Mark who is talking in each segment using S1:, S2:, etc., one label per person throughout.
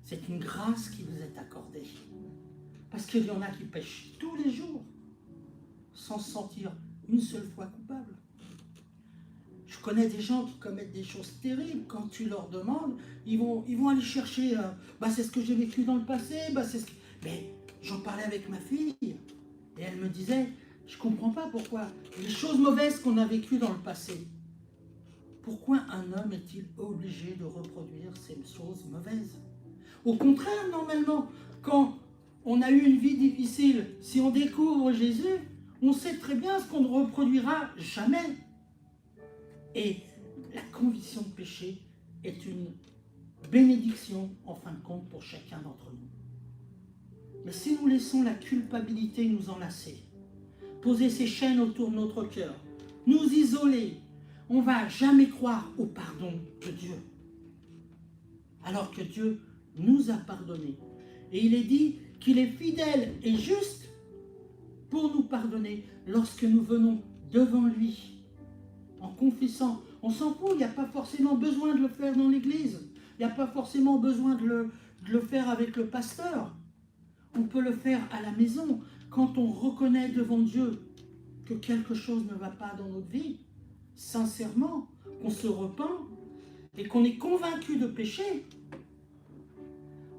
S1: C'est une grâce qui vous est accordée. Parce qu'il y en a qui pêchent tous les jours, sans se sentir une seule fois coupable. Je connais des gens qui commettent des choses terribles. Quand tu leur demandes, ils vont aller chercher, c'est ce que j'ai vécu dans le passé, Mais j'en parlais avec ma fille, et elle me disait, je ne comprends pas pourquoi les choses mauvaises qu'on a vécues dans le passé, pourquoi un homme est-il obligé de reproduire ces choses mauvaises? Au contraire, normalement, quand on a eu une vie difficile, si on découvre Jésus, on sait très bien ce qu'on ne reproduira jamais. Et la conviction de péché est une bénédiction, en fin de compte, pour chacun d'entre nous. Mais si nous laissons la culpabilité nous enlacer, poser ses chaînes autour de notre cœur, nous isoler, on ne va jamais croire au pardon de Dieu. Alors que Dieu nous a pardonné. Et il est dit qu'il est fidèle et juste pour nous pardonner lorsque nous venons devant lui. En confessant, on s'en fout, il n'y a pas forcément besoin de le faire dans l'église. Il n'y a pas forcément besoin de le faire avec le pasteur. On peut le faire à la maison, quand on reconnaît devant Dieu que quelque chose ne va pas dans notre vie, sincèrement, qu'on se repent et qu'on est convaincu de péché.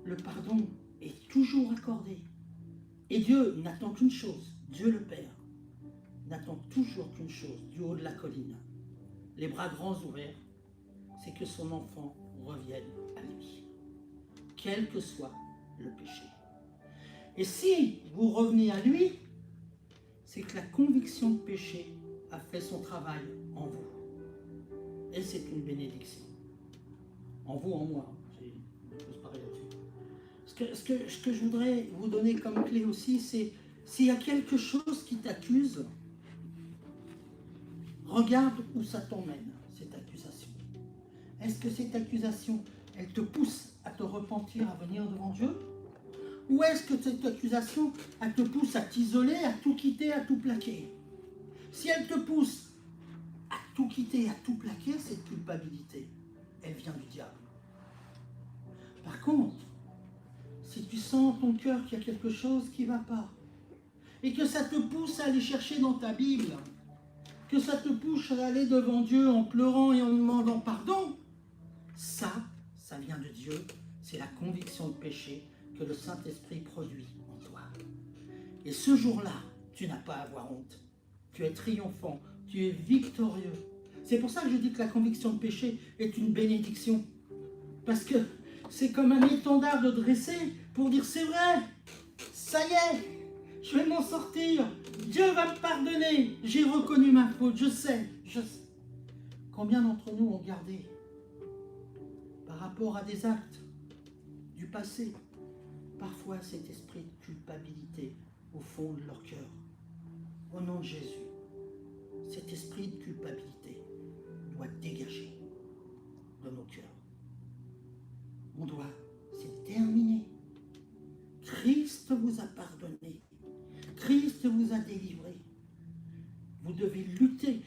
S1: Le pardon est toujours accordé. Et Dieu n'attend qu'une chose, Dieu le Père, n'attend toujours qu'une chose, du haut de la colline, les bras grands ouverts, c'est que son enfant revienne à lui, quel que soit le péché. Et si vous revenez à lui, c'est que la conviction de péché a fait son travail en vous. Et c'est une bénédiction. En vous, en moi. C'est tous pareil là-dessus. Ce que je voudrais vous donner comme clé aussi, c'est s'il y a quelque chose qui t'accuse, regarde où ça t'emmène, cette accusation. Est-ce que cette accusation, elle te pousse à te repentir, à venir devant Dieu? Ou est-ce que cette accusation, elle te pousse à t'isoler, à tout quitter, à tout plaquer? Si elle te pousse à tout quitter, à tout plaquer, cette culpabilité, elle vient du diable. Par contre, si tu sens en ton cœur qu'il y a quelque chose qui ne va pas, et que ça te pousse à aller chercher dans ta Bible, que ça te pousse à aller devant Dieu en pleurant et en demandant pardon, ça vient de Dieu, c'est la conviction de péché que le Saint-Esprit produit en toi. Et ce jour-là, tu n'as pas à avoir honte. Tu es triomphant, tu es victorieux. C'est pour ça que je dis que la conviction de péché est une bénédiction. Parce que c'est comme un étendard de dresser pour dire c'est vrai, ça y est, je vais m'en sortir, Dieu va me pardonner, j'ai reconnu ma faute, je sais. Combien d'entre nous ont gardé par rapport à des actes du passé, parfois cet esprit de culpabilité au fond de leur cœur? Au nom de Jésus, cet esprit de culpabilité doit dégager de nos cœurs. C'est terminé. Christ vous a pardonné. Christ vous a délivré. Vous devez lutter.